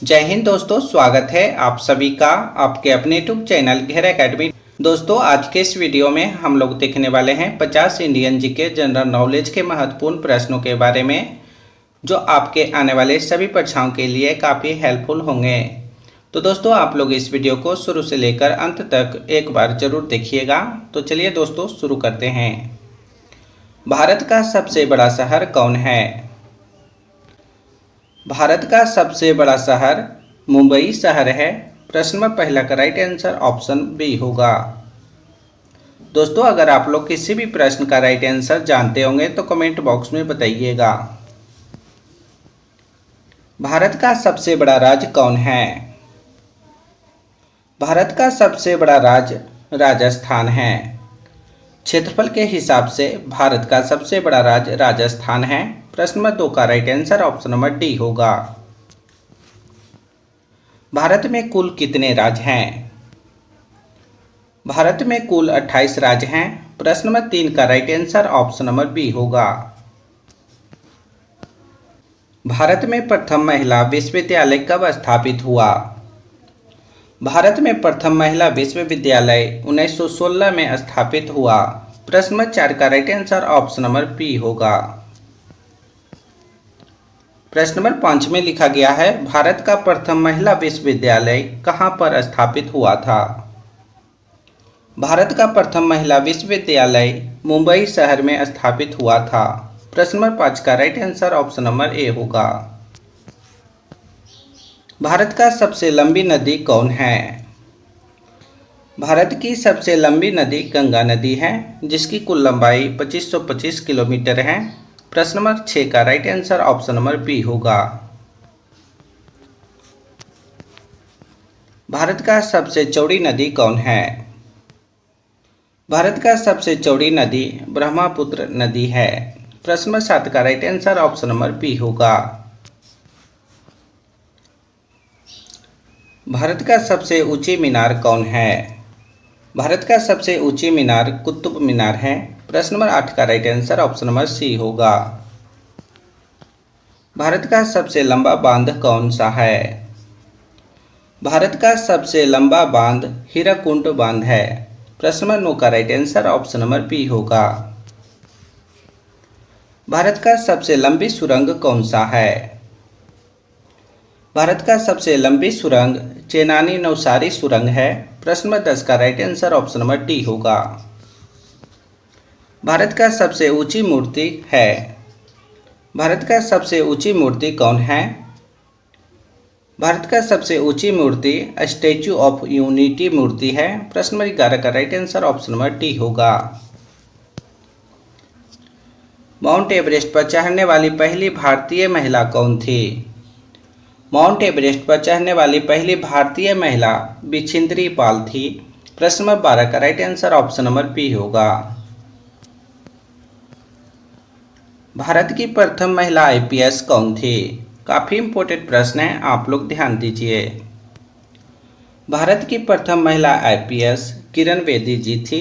जय हिंद दोस्तों, स्वागत है आप सभी का आपके अपने यूट्यूब चैनल घेरा एकेडमी। दोस्तों, आज के इस वीडियो में हम लोग देखने वाले हैं 50 इंडियन जीके जनरल नॉलेज के महत्वपूर्ण प्रश्नों के बारे में, जो आपके आने वाले सभी परीक्षाओं के लिए काफ़ी हेल्पफुल होंगे। तो दोस्तों, आप लोग इस वीडियो को शुरू से लेकर अंत तक एक बार जरूर देखिएगा। तो चलिए दोस्तों, शुरू करते हैं। भारत का सबसे बड़ा शहर कौन है? भारत का सबसे बड़ा शहर मुंबई शहर है। प्रश्न में पहला का राइट आंसर ऑप्शन बी होगा। दोस्तों, अगर आप लोग किसी भी प्रश्न का राइट आंसर जानते होंगे तो कमेंट बॉक्स में बताइएगा। भारत का सबसे बड़ा राज्य कौन है? भारत का सबसे बड़ा राज्य राजस्थान है। क्षेत्रफल के हिसाब से भारत का सबसे बड़ा राज्य राजस्थान है। प्रश्न नंबर 2 का right answer option number D होगा। भारत में कुल कितने राज्य हैं? भारत में कुल 28 राज्य हैं। प्रश्न नंबर 3 का right answer option number B होगा। भारत में प्रथम महिला विश्वविद्यालय कब स्थापित हुआ? भारत में प्रथम महिला विश्वविद्यालय 1916 में स्थापित हुआ। प्रश्न नंबर 4 का right answer option number B होगा। प्रश्न नंबर 5 में लिखा गया है, भारत का प्रथम महिला विश्वविद्यालय कहाँ पर स्थापित हुआ था? भारत का प्रथम महिला विश्वविद्यालय मुंबई शहर में स्थापित हुआ था। प्रश्न नंबर 5 का right answer option number A होगा। भारत का सबसे लंबी नदी कौन है? भारत की सबसे लंबी नदी गंगा नदी है, जिसकी कुल लंबाई 2525 किलोमीटर है। प्रश्न नंबर 6 का right answer option number B होगा। भारत का सबसे चौड़ी नदी कौन है? भारत का सबसे चौड़ी नदी ब्रह्मपुत्र नदी है। प्रश्न नंबर 7 का right answer option number B होगा। भारत का सबसे ऊंची मीनार कौन है? भारत का सबसे ऊंची मीनार कुतुब मीनार है। प्रश्न नंबर 8 का right answer option number C होगा। भारत का सबसे लंबा बांध कौन सा है? भारत का सबसे लंबा बांध हीराकुंड बांध है। प्रश्न नंबर 9 का right answer option number B होगा। भारत का सबसे लंबी सुरंग कौन सा है? भारत का सबसे लंबी सुरंग चेनानी नौसारी सुरंग है। प्रश्न नंबर 10 का right answer option number D होगा। भारत का सबसे ऊंची मूर्ति है। भारत का सबसे ऊंची मूर्ति कौन है? भारत का सबसे ऊंची मूर्ति स्टैच्यू ऑफ यूनिटी मूर्ति है। प्रश्न नंबर 11 का right answer option number D होगा। माउंट एवरेस्ट पर चढ़ने वाली पहली भारतीय महिला कौन थी? माउंट एवरेस्ट पर चढ़ने वाली पहली भारतीय महिला बिछिंद्री पाल थी। प्रश्न नंबर 12 का right answer option number B होगा। भारत की प्रथम महिला आईपीएस कौन थी? काफी इंपॉर्टेंट प्रश्न है, आप लोग ध्यान दीजिए। भारत की प्रथम महिला आईपीएस किरण बेदी जी थी।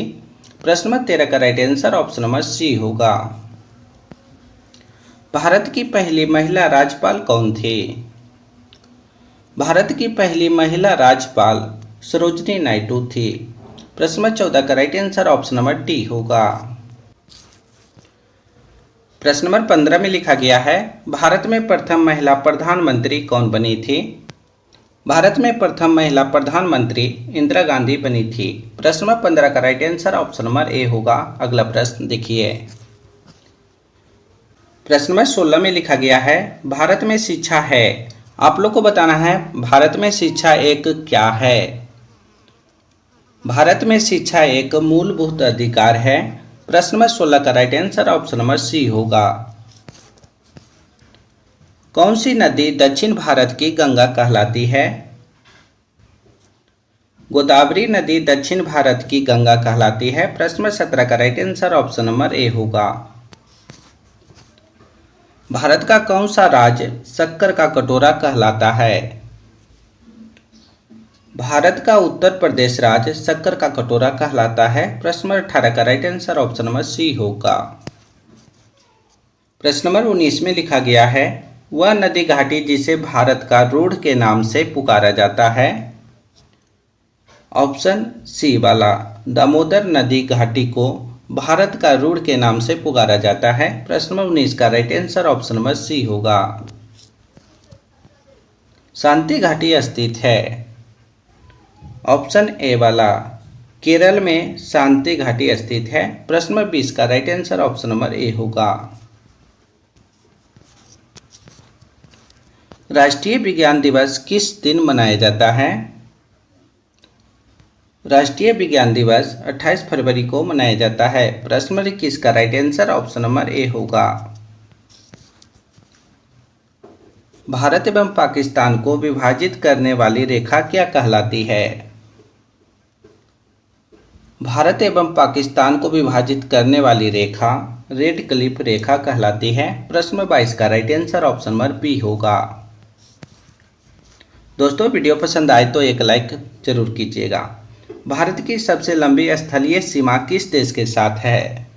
प्रश्न नंबर 13 का right answer option number C होगा। भारत की पहली महिला राज्यपाल कौन थी? भारत की पहली महिला राज्यपाल सरोजनी नायडू थी। प्रश्न नंबर 14 का right answer option number D होगा। प्रश्न नंबर 15 में लिखा गया है, भारत में प्रथम महिला प्रधानमंत्री कौन बनी थी? भारत में प्रथम महिला प्रधानमंत्री इंदिरा गांधी बनी थी। प्रश्न नंबर 15 का right answer option number A होगा। अगला प्रश्न देखिए। प्रश्न नंबर 16 में लिखा गया है, भारत में शिक्षा है। आप लोग को बताना है भारत में शिक्षा एक क्या है। भारत में शिक्षा एक मूलभूत अधिकार है। प्रश्न नंबर 16 का right answer option number C होगा। कौन सी नदी दक्षिण भारत की गंगा कहलाती है? गोदावरी नदी दक्षिण भारत की गंगा कहलाती है। प्रश्न नंबर 17 का right answer option number A होगा। भारत का कौन सा राज्य शक्कर का कटोरा कहलाता है? भारत का उत्तर प्रदेश राज्य शक्कर का कटोरा कहलाता है। प्रश्न नंबर 18 का right answer option number C होगा। प्रश्न नंबर 19 में लिखा गया है, वह नदी घाटी जिसे भारत का रूढ़ के नाम से पुकारा जाता है। ऑप्शन सी वाला, दामोदर नदी घाटी को भारत का रूढ़ के नाम से पुकारा जाता है। प्रश्न नंबर 19 का right answer option number C होगा। शांति घाटी स्थित है। ऑप्शन ए वाला, केरल में शांति घाटी स्थित है। प्रश्न नंबर 20 का right answer option number A होगा। राष्ट्रीय विज्ञान दिवस किस दिन मनाया जाता है? राष्ट्रीय विज्ञान दिवस 28 फरवरी को मनाया जाता है। प्रश्न नंबर 21 का right answer option number A होगा। भारत एवं पाकिस्तान को विभाजित करने वाली रेखा क्या कहलाती है? भारत एवं पाकिस्तान को विभाजित करने वाली रेखा रेड क्लिफ रेखा कहलाती है। प्रश्न नंबर 22 का right answer option number B होगा। दोस्तों, वीडियो पसंद आए तो एक लाइक जरूर कीजिएगा। भारत की सबसे लंबी स्थलीय सीमा किस देश के साथ है?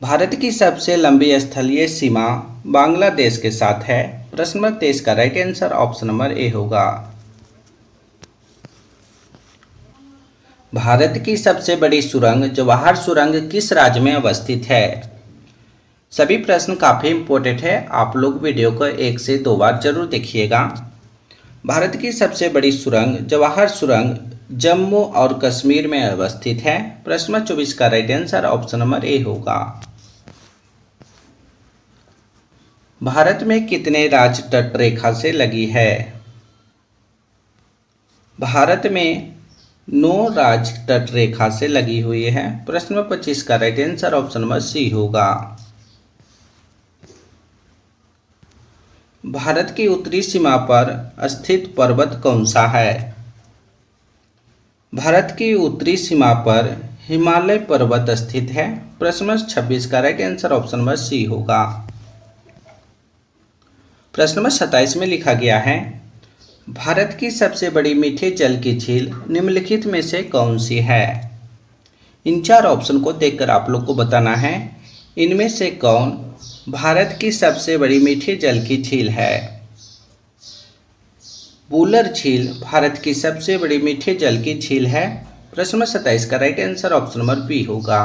भारत की सबसे लंबी स्थलीय सीमा बांग्लादेश के साथ है। प्रश्न नंबर 23 का right answer option number A होगा। भारत की सबसे बड़ी सुरंग जवाहर सुरंग किस राज्य में अवस्थित है? सभी प्रश्न काफ़ी इंपॉर्टेंट है, आप लोग वीडियो को 1 से 2 बार जरूर देखिएगा। भारत की सबसे बड़ी सुरंग जवाहर सुरंग जम्मू और कश्मीर में अवस्थित है। प्रश्न नंबर 24 का right answer option number A होगा। भारत में कितने राज्य तट रेखा से लगी है? भारत में 9 राज्य तट रेखा से लगी हुई है। प्रश्न नंबर 25 का right answer option number C होगा। भारत की उत्तरी सीमा पर स्थित पर्वत कौन सा है? भारत की उत्तरी सीमा पर हिमालय पर्वत स्थित है। प्रश्न नंबर 26 का right answer option number C होगा। प्रश्न नंबर 27 में लिखा गया है, भारत की सबसे बड़ी मीठे जल की झील निम्नलिखित में से कौन सी है? इन 4 ऑप्शन को देखकर आप लोग को बताना है इनमें से कौन भारत की सबसे बड़ी मीठे जल की झील है। वुलर झील भारत की सबसे बड़ी मीठे जल की झील है। प्रश्न नंबर 27 का right answer option number B होगा।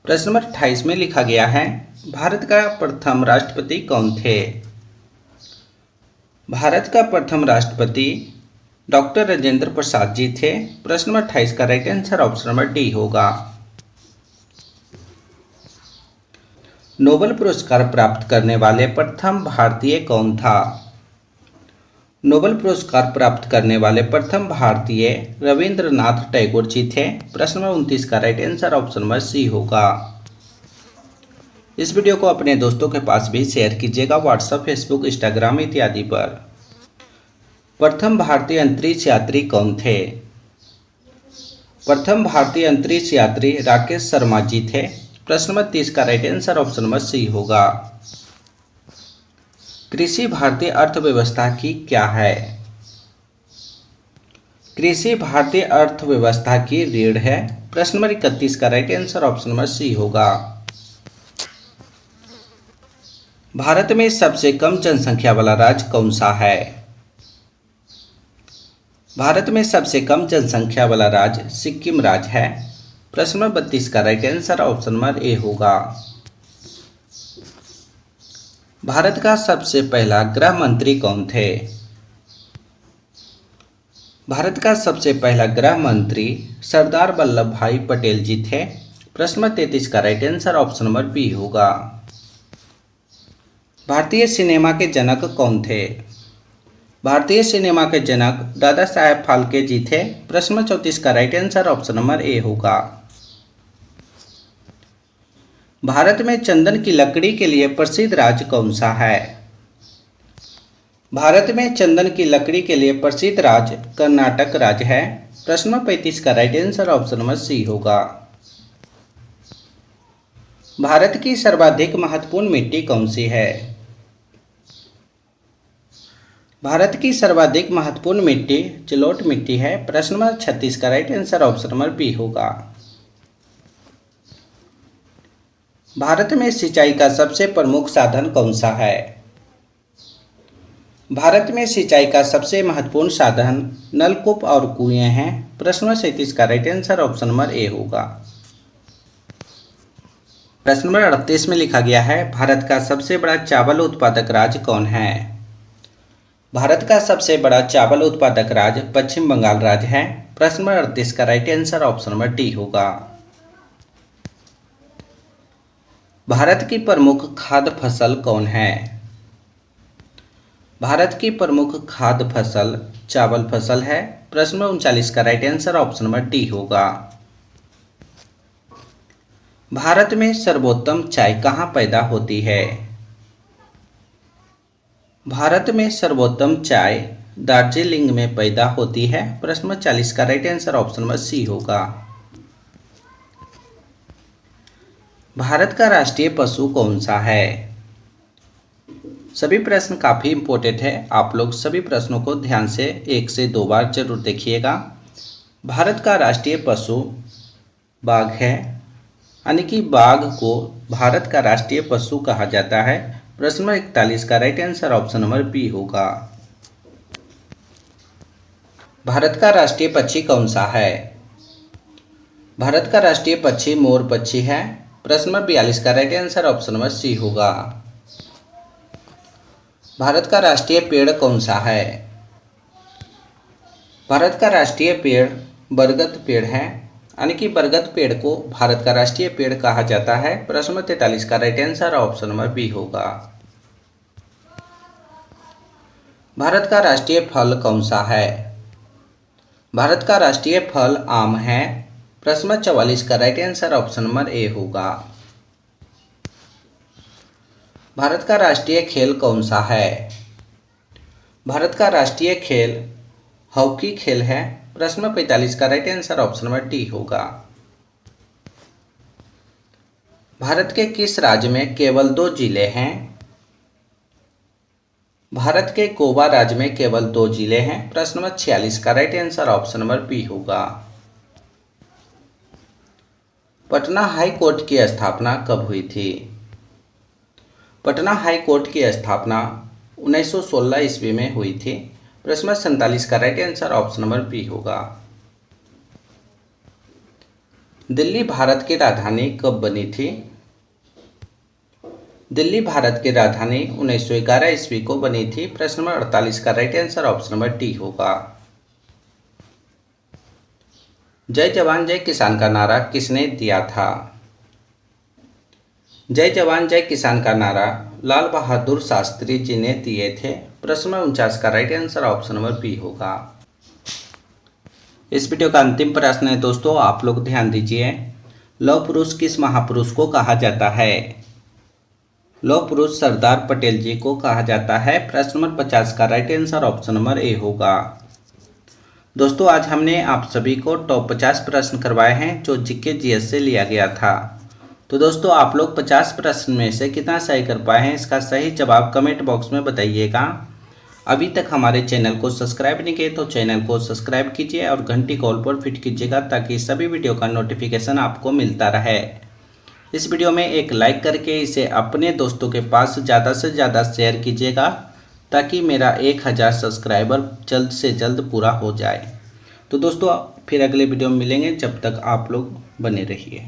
प्रश्न नंबर 28 में लिखा गया है, भारत का प्रथम राष्ट्रपति कौन थे? भारत का प्रथम राष्ट्रपति डॉक्टर राजेंद्र प्रसाद जी थे। प्रश्न नंबर 28 का right answer option number D होगा। नोबेल पुरस्कार प्राप्त करने वाले प्रथम भारतीय कौन था? नोबेल पुरस्कार प्राप्त करने वाले प्रथम भारतीय रविंद्रनाथ टैगोर जी थे। प्रश्न नंबर 29 का right answer option number C होगा। इस वीडियो को अपने दोस्तों के पास भी शेयर कीजिएगा, व्हाट्सएप, फेसबुक, इंस्टाग्राम इत्यादि पर। प्रथम भारतीय अंतरिक्ष यात्री कौन थे? प्रथम भारतीय अंतरिक्ष यात्री राकेश शर्मा जी थे। प्रश्न नंबर 30 का right answer option number C होगा। कृषि भारतीय अर्थव्यवस्था की क्या है? कृषि भारतीय अर्थव्यवस्था की रीढ़ है। प्रश्न नंबर 31 का right answer option number C होगा। भारत में सबसे कम जनसंख्या वाला राज्य कौन सा है? भारत में सबसे कम जनसंख्या वाला राज्य सिक्किम राज्य है। प्रश्न नंबर 32 का right answer option number A होगा। भारत का सबसे पहला गृह मंत्री कौन थे? भारत का सबसे पहला गृह मंत्री सरदार वल्लभ भाई पटेल जी थे। प्रश्न नंबर 33 का right answer option number B होगा। भारतीय सिनेमा के जनक कौन थे? भारतीय सिनेमा के जनक दादा साहेब फाल्के जी थे। प्रश्न नंबर 34 का right answer option number A होगा। भारत में चंदन की लकड़ी के लिए प्रसिद्ध राज्य कौन सा है? भारत में चंदन की लकड़ी के लिए प्रसिद्ध राज्य कर्नाटक राज्य है। प्रश्न नंबर 35 का right answer option number C होगा। भारत की सर्वाधिक महत्वपूर्ण मिट्टी कौन सी है? भारत की सर्वाधिक महत्वपूर्ण मिट्टी जलोढ़ मिट्टी है। प्रश्न नंबर 36 का right answer option number B होगा। भारत में सिंचाई का सबसे प्रमुख साधन कौन सा है? भारत में सिंचाई का सबसे महत्वपूर्ण साधन नलकूप और कुएं हैं। प्रश्न नंबर 37 का right answer option number A होगा। प्रश्न नंबर 38 में लिखा गया है, भारत का सबसे बड़ा चावल उत्पादक राज्य कौन है? भारत का सबसे बड़ा चावल उत्पादक राज्य पश्चिम बंगाल राज्य है। प्रश्न नंबर 38 का right answer option number D होगा। भारत की प्रमुख खाद्य फसल कौन है? भारत की प्रमुख खाद्य फसल चावल फसल है। प्रश्न नंबर 39 का right answer option number D होगा। भारत में सर्वोत्तम चाय कहाँ पैदा होती है? भारत में सर्वोत्तम चाय दार्जिलिंग में पैदा होती है। प्रश्न नंबर 40 का right answer option number C होगा। भारत का राष्ट्रीय पशु कौन सा है? सभी प्रश्न काफ़ी इंपॉर्टेंट है, आप लोग सभी प्रश्नों को ध्यान से 1 से 2 बार जरूर देखिएगा। भारत का राष्ट्रीय पशु बाघ है, यानी कि बाघ को भारत का राष्ट्रीय पशु कहा जाता है। प्रश्न नंबर 41 का right answer option number B होगा। भारत का राष्ट्रीय पक्षी कौन सा है? भारत का राष्ट्रीय पक्षी मोर पक्षी है। प्रश्न नंबर 42 का right answer option number C होगा। भारत का राष्ट्रीय पेड़ कौन सा है? भारत का राष्ट्रीय पेड़ बरगद पेड़ है, यानी कि बरगद पेड़ को भारत का राष्ट्रीय पेड़ कहा जाता है। प्रश्न नंबर 43 का right answer option number B होगा। भारत का राष्ट्रीय फल कौन सा है? भारत का राष्ट्रीय फल आम है। प्रश्न नंबर 44 का right answer option number A होगा। भारत का राष्ट्रीय खेल कौन सा है? भारत का राष्ट्रीय खेल हॉकी खेल है। प्रश्न नंबर 45 का right answer option number D होगा। भारत के किस राज्य में केवल 2 जिले हैं? भारत के गोवा राज्य में केवल 2 जिले हैं। प्रश्न नंबर 46 का right answer option number B होगा। पटना हाई कोर्ट की स्थापना कब हुई थी? पटना हाई कोर्ट की स्थापना 1916 ईस्वी में हुई थी। प्रश्न नंबर 47 का right answer option number B होगा। दिल्ली भारत की राजधानी कब बनी थी? दिल्ली भारत की राजधानी 1911 ईस्वी को बनी थी। प्रश्न नंबर 48 का right answer option number D होगा। जय जवान जय किसान का नारा किसने दिया था? जय जवान जय किसान का नारा लाल बहादुर शास्त्री जी ने दिए थे। प्रश्न नंबर 49 का right answer option number B होगा। इस वीडियो का अंतिम प्रश्न है दोस्तों, आप लोग ध्यान दीजिए। लौह पुरुष किस महापुरुष को कहा जाता है? लौह पुरुष सरदार पटेल जी को कहा जाता है। प्रश्न नंबर 50 का right answer option number A होगा। दोस्तों आज हमने आप सभी को टॉप 50 प्रश्न करवाए हैं जो जीके जीएस से लिया गया था। तो दोस्तों आप लोग 50 प्रश्न में से कितना सही कर पाए हैं, इसका सही जवाब कमेंट बॉक्स में बताइएगा। अभी तक हमारे चैनल को सब्सक्राइब नहीं किए तो चैनल को सब्सक्राइब कीजिए और घंटी कॉल पर फिट कीजिएगा ताकि सभी वीडियो का नोटिफिकेशन आपको मिलता रहे। इस वीडियो में एक लाइक करके इसे अपने दोस्तों के पास ज़्यादा से ज़्यादा शेयर कीजिएगा ताकि मेरा 1000 सब्सक्राइबर जल्द से जल्द पूरा हो जाए। तो दोस्तों फिर अगले वीडियो में मिलेंगे, जब तक आप लोग बने रहिए।